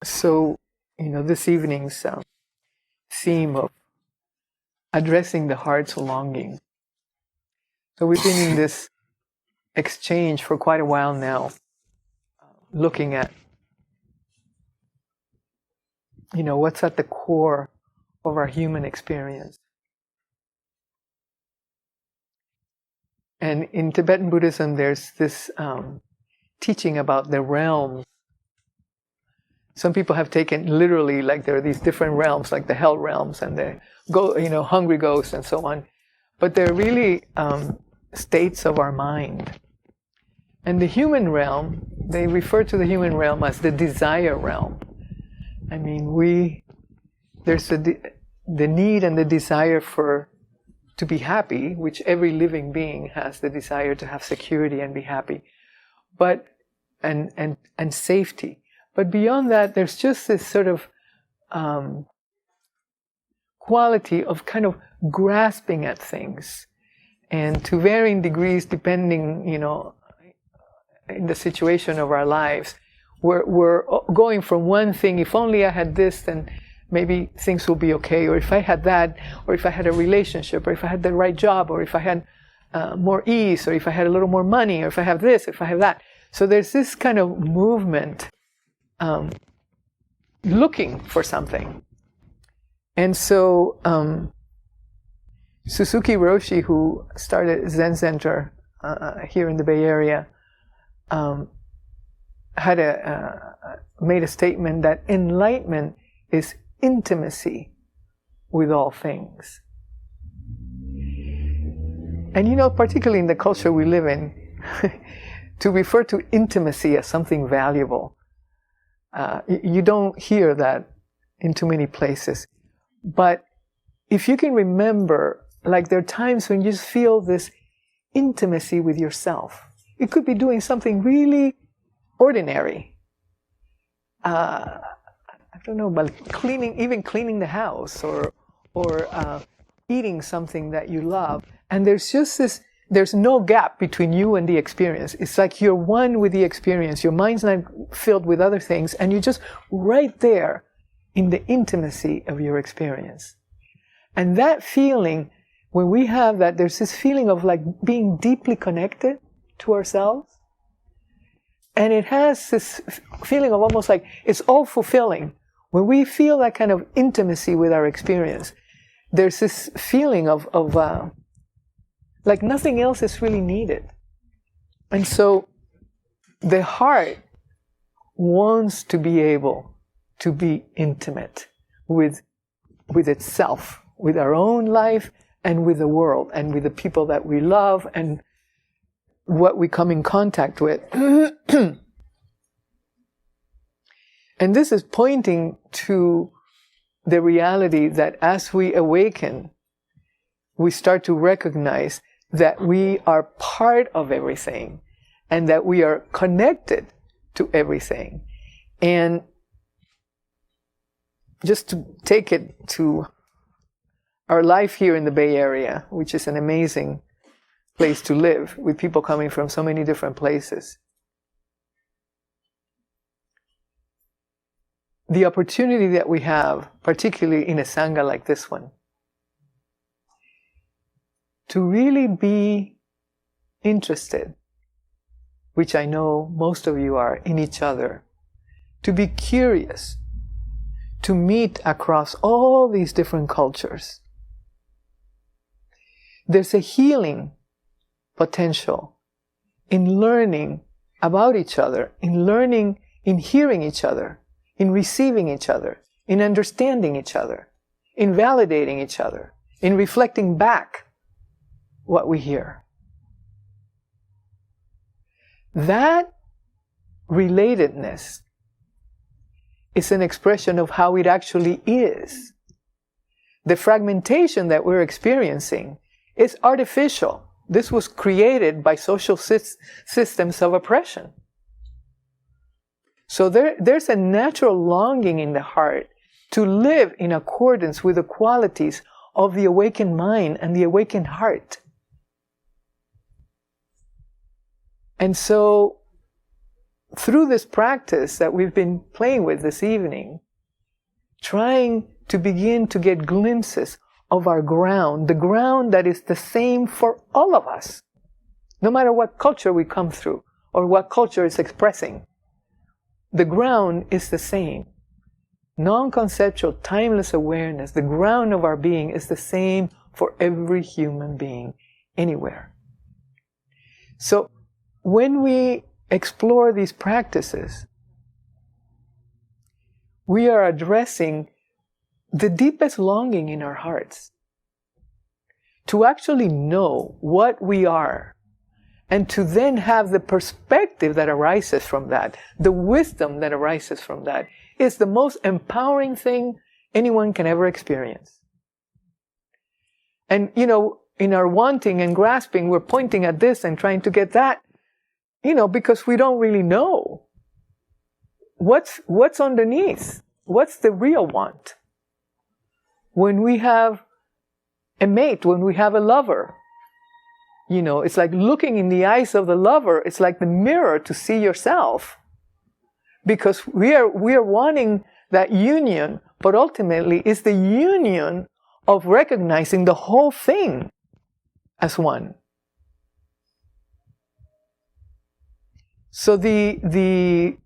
So, this evening's theme of addressing the heart's longing. So we've been in this exchange for quite a while now, looking at, what's at the core of our human experience. And in Tibetan Buddhism, there's this teaching about the realms. Some people have taken literally, like there are these different realms, like the hell realms and the hungry ghosts and so on. But they're really states of our mind. And the human realm, they refer to the human realm as the desire realm. I mean, there's the need and the desire to be happy, which every living being has the desire to have security and be happy, but and safety. But beyond that, there's just this sort of quality of kind of grasping at things, and to varying degrees, depending, in the situation of our lives, we're going from one thing. If only I had this, then maybe things will be okay. Or if I had that, or if I had a relationship, or if I had the right job, or if I had more ease, or if I had a little more money, or if I have this, if I have that. So there's this kind of movement. Looking for something. And so Suzuki Roshi, who started Zen Center here in the Bay Area, made a statement that enlightenment is intimacy with all things. And particularly in the culture we live in, to refer to intimacy as something valuable, you don't hear that in too many places. But if you can remember, like there are times when you just feel this intimacy with yourself. It could be doing something really ordinary. I don't know, but cleaning the house, or eating something that you love. And there's just there's no gap between you and the experience. It's like you're one with the experience. Your mind's not filled with other things, and you're just right there in the intimacy of your experience. And that feeling, when we have that, there's this feeling of like being deeply connected to ourselves. And it has this feeling of almost like it's all fulfilling. When we feel that kind of intimacy with our experience, there's this feeling of like nothing else is really needed. And so the heart wants to be able to be intimate with itself, with our own life, and with the world, and with the people that we love, and what we come in contact with. And this is pointing to the reality that as we awaken, we start to recognize that we are part of everything, and that we are connected to everything. And just to take it to our life here in the Bay Area, which is an amazing place to live, with people coming from so many different places. The opportunity that we have, particularly in a Sangha like this one, to really be interested, which I know most of you are, in each other, to be curious, to meet across all these different cultures. There's a healing potential in learning about each other, in learning, in hearing each other, in receiving each other, in understanding each other, in validating each other, in reflecting back what we hear. That relatedness is an expression of how it actually is. The fragmentation that we're experiencing is artificial. This was created by social systems of oppression. So there's a natural longing in the heart to live in accordance with the qualities of the awakened mind and the awakened heart. And so through this practice that we've been playing with this evening, trying to begin to get glimpses of our ground, the ground that is the same for all of us, no matter what culture we come through or what culture is expressing. The ground is the same. Non-conceptual, timeless awareness, the ground of our being is the same for every human being, anywhere. So, when we explore these practices, we are addressing the deepest longing in our hearts to actually know what we are, and to then have the perspective that arises from that, the wisdom that arises from that, is the most empowering thing anyone can ever experience. And, in our wanting and grasping, we're pointing at this and trying to get that, because we don't really know what's underneath. What's the real want? When we have a mate, when we have a lover, it's like looking in the eyes of the lover. It's like the mirror to see yourself. Because we are wanting that union, but ultimately it's the union of recognizing the whole thing as one. So the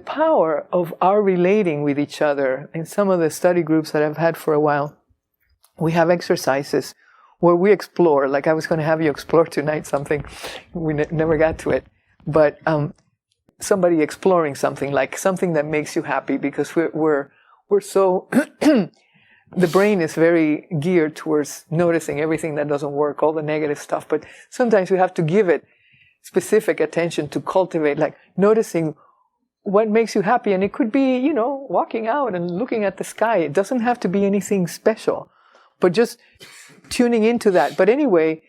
power of our relating with each other, in some of the study groups that I've had for a while, we have exercises where we explore, like I was going to have you explore tonight something, we never got to it, but somebody exploring something, like something that makes you happy, because we're so, the brain is very geared towards noticing everything that doesn't work, all the negative stuff, but sometimes we have to give it specific attention to cultivate, like noticing what makes you happy. And it could be, walking out and looking at the sky. It doesn't have to be anything special, but just tuning into that. But anyway,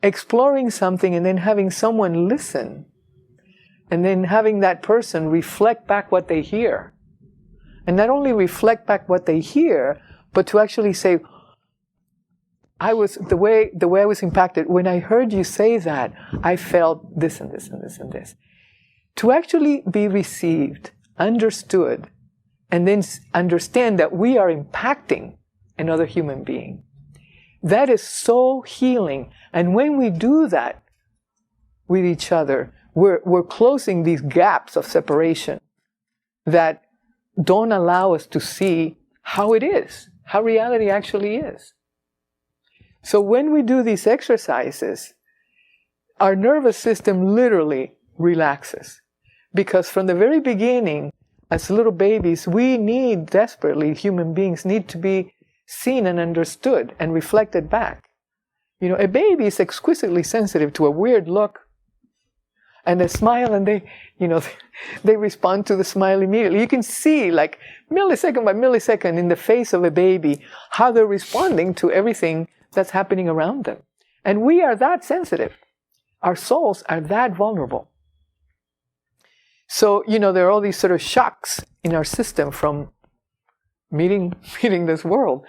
exploring something and then having someone listen, and then having that person reflect back what they hear. And not only reflect back what they hear, but to actually say, the way I was impacted, when I heard you say that, I felt this and this and this and this. To actually be received, understood, and then understand that we are impacting another human being. That is so healing. And when we do that with each other, we're closing these gaps of separation that don't allow us to see how it is, how reality actually is. So when we do these exercises, our nervous system literally relaxes. Because from the very beginning, as little babies, we need desperately, human beings need to be seen and understood and reflected back. A baby is exquisitely sensitive to a weird look and a smile, and they respond to the smile immediately. You can see, like, millisecond by millisecond in the face of a baby, how they're responding to everything that's happening around them. And we are that sensitive. Our souls are that vulnerable. So, there are all these sort of shocks in our system from meeting this world.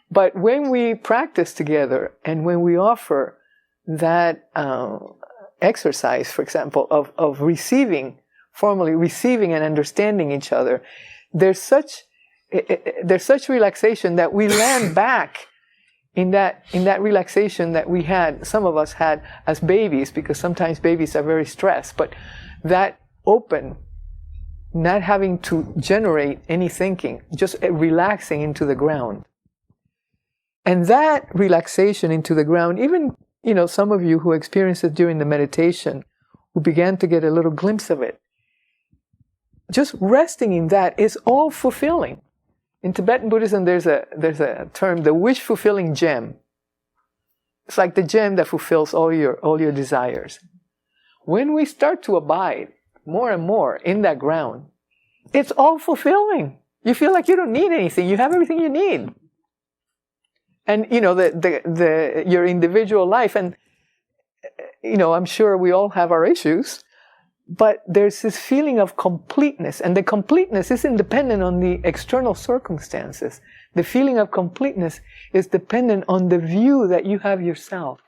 But when we practice together and when we offer that exercise, for example, of receiving, formally receiving and understanding each other, there's such relaxation that we land back in that relaxation that we had, some of us had as babies, because sometimes babies are very stressed, but that open, not having to generate any thinking, just relaxing into the ground. And that relaxation into the ground, even, some of you who experienced it during the meditation, who began to get a little glimpse of it, just resting in that is all fulfilling. In Tibetan Buddhism, there's a term, the wish-fulfilling gem. It's like the gem that fulfills all your desires. When we start to abide more and more in that ground, it's all fulfilling. You feel like you don't need anything. You have everything you need. And, your individual life, and, I'm sure we all have our issues, but there's this feeling of completeness, and the completeness isn't dependent on the external circumstances. The feeling of completeness is dependent on the view that you have yourself.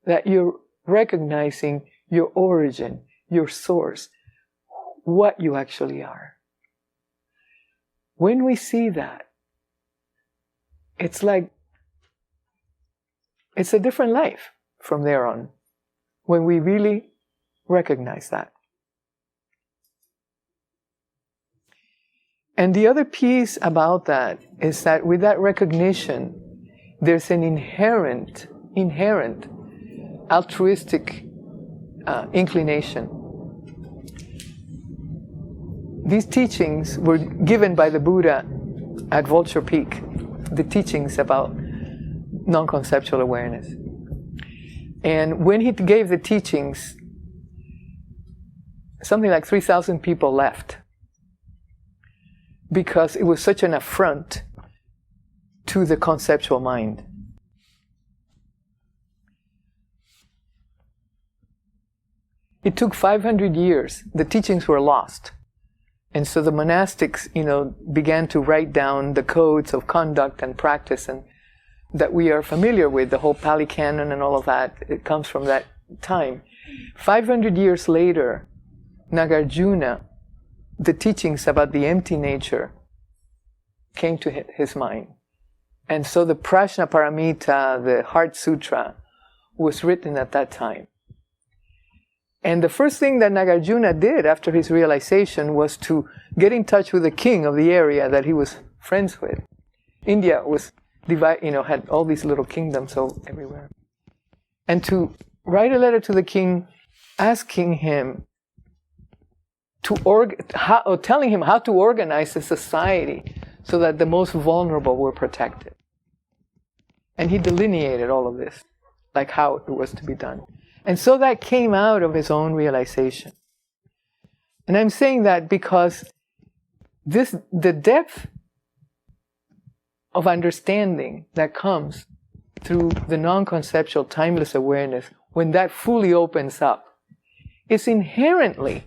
that you're recognizing your origin, your source, what you actually are. When we see that, it's like, it's a different life from there on, when we really recognize that. And the other piece about that is that with that recognition, there's an inherent altruistic inclination. These teachings were given by the Buddha at Vulture Peak, the teachings about non-conceptual awareness. And when he gave the teachings, something like 3,000 people left, because it was such an affront to the conceptual mind. It took 500 years. The teachings were lost. And so the monastics, began to write down the codes of conduct and practice and that we are familiar with, the whole Pali Canon and all of that. It comes from that time. 500 years later, Nagarjuna, the teachings about the empty nature came to his mind. And so the Prajna Paramita, the Heart Sutra, was written at that time. And the first thing that Nagarjuna did after his realization was to get in touch with the king of the area that he was friends with. India was had all these little kingdoms everywhere. And to write a letter to the king asking him telling him how to organize a society so that the most vulnerable were protected. And he delineated all of this, like how it was to be done. And so that came out of his own realization. And I'm saying that because the depth of understanding that comes through the non-conceptual timeless awareness, when that fully opens up, is inherently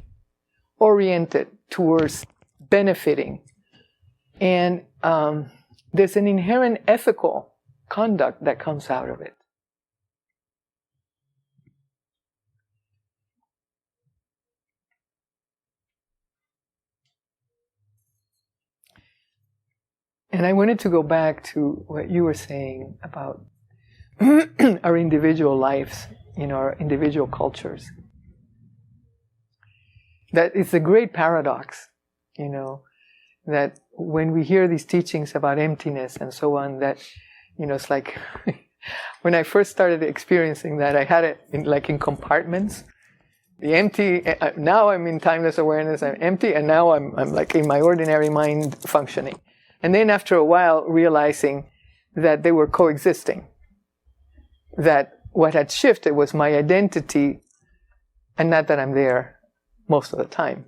oriented towards benefiting. And there's an inherent ethical conduct that comes out of it. And I wanted to go back to what you were saying about our individual lives, our individual cultures. That it's a great paradox, that when we hear these teachings about emptiness and so on, that, it's like, when I first started experiencing that, I had it in compartments. The empty, now I'm in timeless awareness, I'm empty, and now I'm like in my ordinary mind functioning. And then after a while, realizing that they were coexisting. That what had shifted was my identity, and not that I'm there most of the time,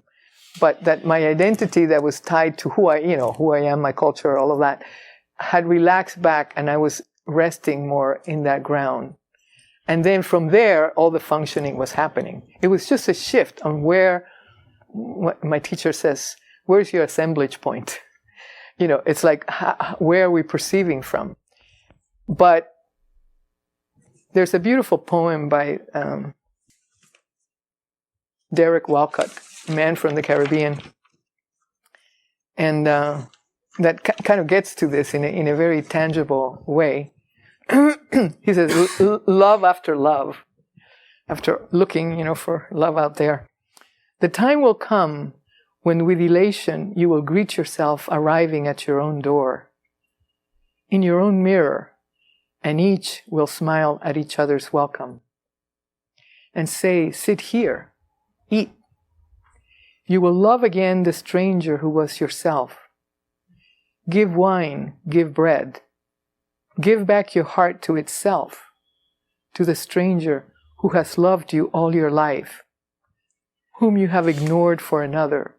but that my identity that was tied to who I am, my culture, all of that, had relaxed back, and I was resting more in that ground. And then from there, all the functioning was happening. It was just a shift on where, what my teacher says, where's your assemblage point? It's like, where are we perceiving from? But there's a beautiful poem by Derek Walcott, a man from the Caribbean. And that kind of gets to this in a very tangible way. He says, love after love, after looking, for love out there. The time will come when with elation you will greet yourself arriving at your own door, in your own mirror, and each will smile at each other's welcome and say, sit here, eat. You will love again the stranger who was yourself. Give wine, give bread. Give back your heart to itself, to the stranger who has loved you all your life, whom you have ignored for another,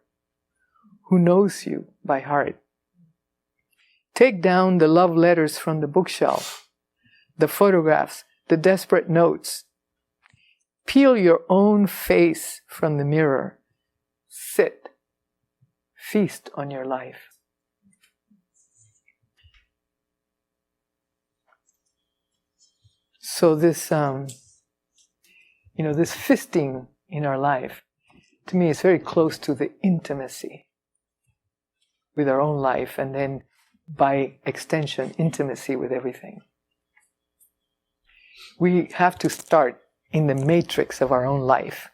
who knows you by heart. Take down the love letters from the bookshelf, the photographs, the desperate notes. Peel your own face from the mirror. Sit. Feast on your life. So this this fisting in our life, to me, is very close to the intimacy with our own life, and then by extension, intimacy with everything. We have to start in the matrix of our own life.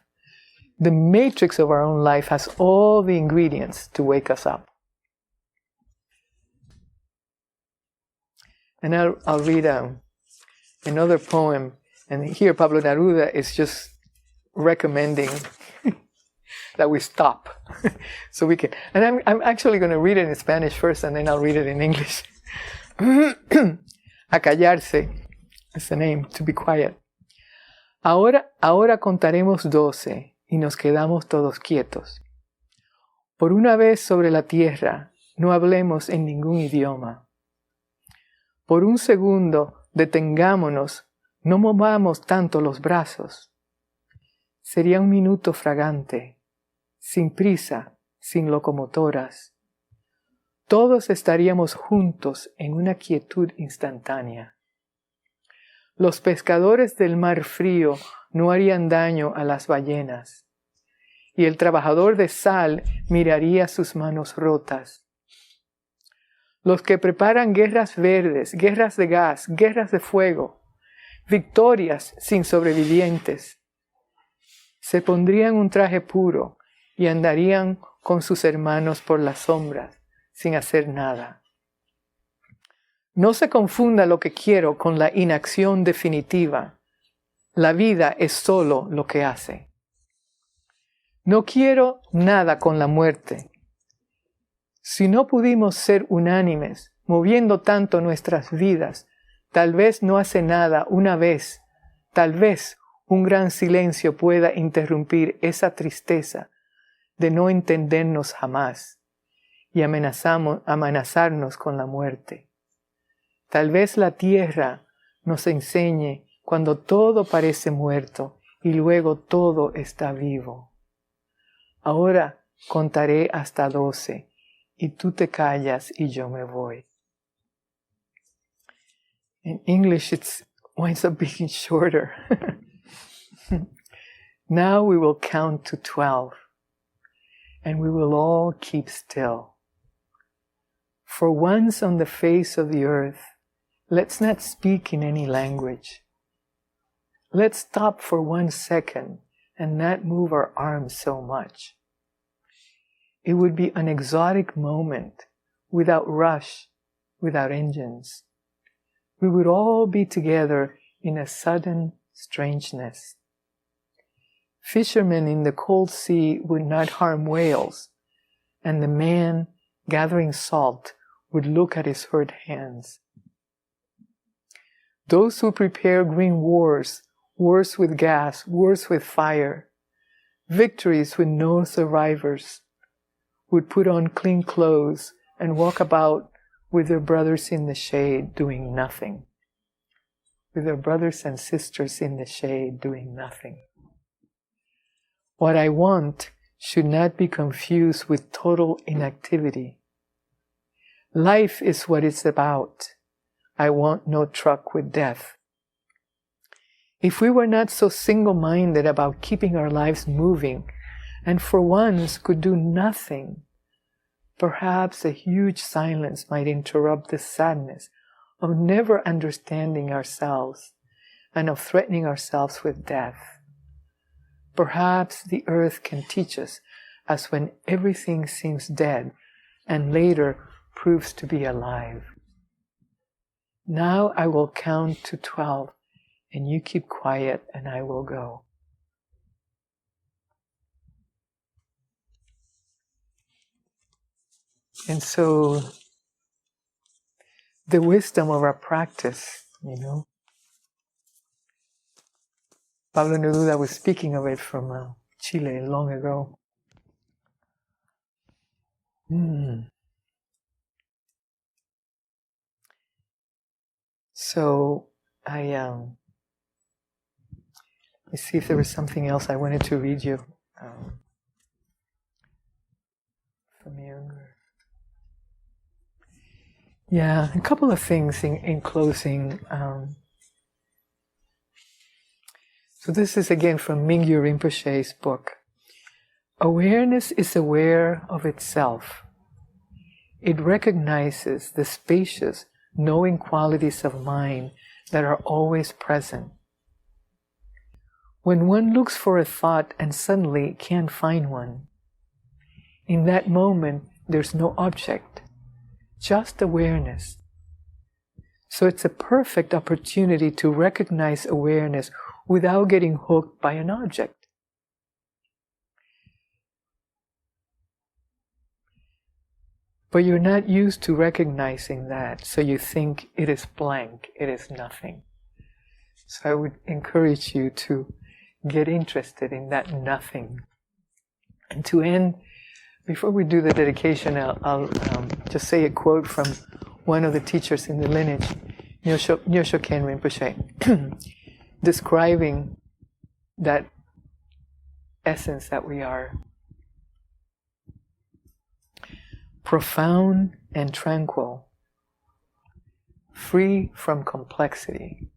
The matrix of our own life has all the ingredients to wake us up. And I'll read another poem, and here Pablo Neruda is just recommending that we stop, so we can. And I'm actually going to read it in Spanish first, and then I'll read it in English. A callarse is the name, to be quiet. Ahora contaremos 12 y nos quedamos todos quietos. Por una vez sobre la tierra, no hablemos en ningún idioma. Por un segundo, detengámonos, no movamos tanto los brazos. Sería un minuto fragante, sin prisa, sin locomotoras. Todos estaríamos juntos en una quietud instantánea. Los pescadores del mar frío no harían daño a las ballenas, y el trabajador de sal miraría sus manos rotas. Los que preparan guerras verdes, guerras de gas, guerras de fuego, victorias sin sobrevivientes, se pondrían un traje puro y andarían con sus hermanos por las sombras, sin hacer nada. No se confunda lo que quiero con la inacción definitiva. La vida es solo lo que hace. No quiero nada con la muerte. Si no pudimos ser unánimes, moviendo tanto nuestras vidas, tal vez no hace nada una vez, tal vez un gran silencio pueda interrumpir esa tristeza de no entendernos jamás y amenazarnos con la muerte. Tal vez la tierra nos enseñe cuando todo parece muerto y luego todo está vivo. Ahora contaré hasta 12 y tú te callas y yo me voy. In English it winds up being shorter. Now we will count to 12 and we will all keep still. For once on the face of the earth, let's not speak in any language. Let's stop for 1 second and not move our arms so much. It would be an exotic moment, without rush, without engines. We would all be together in a sudden strangeness. Fishermen in the cold sea would not harm whales, and the man gathering salt would look at his hurt hands. Those who prepare green wars, wars with gas, wars with fire, victories with no survivors, would put on clean clothes and walk about with their brothers in the shade doing nothing. With their brothers and sisters in the shade doing nothing. What I want should not be confused with total inactivity. Life is what it's about. I want no truck with death. If we were not so single-minded about keeping our lives moving, and for once could do nothing, perhaps a huge silence might interrupt the sadness of never understanding ourselves and of threatening ourselves with death. Perhaps the earth can teach us as when everything seems dead and later proves to be alive. Now I will count to 12 and you keep quiet and I will go. And so, the wisdom of our practice, Pablo Neruda was speaking of it from Chile long ago. So, let's see if there was something else I wanted to read you from Younger. Yeah, a couple of things in closing. So this is again from Mingyu Rinpoche's book. Awareness is aware of itself. It recognizes the spacious, knowing qualities of mind that are always present. When one looks for a thought and suddenly can't find one, in that moment there's no object, just awareness. So it's a perfect opportunity to recognize awareness without getting hooked by an object. But you're not used to recognizing that, so you think it is blank, it is nothing. So I would encourage you to get interested in that nothing. And to end, before we do the dedication, I'll just say a quote from one of the teachers in the lineage, Nyoshoken Rinpoche, describing that essence that we are. Profound and tranquil, free from complexity,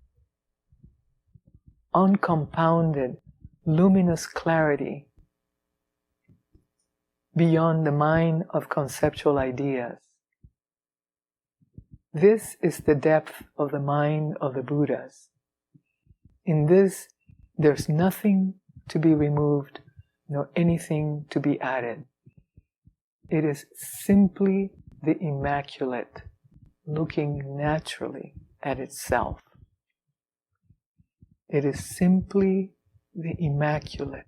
uncompounded, luminous clarity, beyond the mind of conceptual ideas. This is the depth of the mind of the Buddhas. In this, there's nothing to be removed, nor anything to be added. It is simply the immaculate, looking naturally at itself. It is simply the immaculate,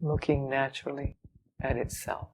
looking naturally at itself.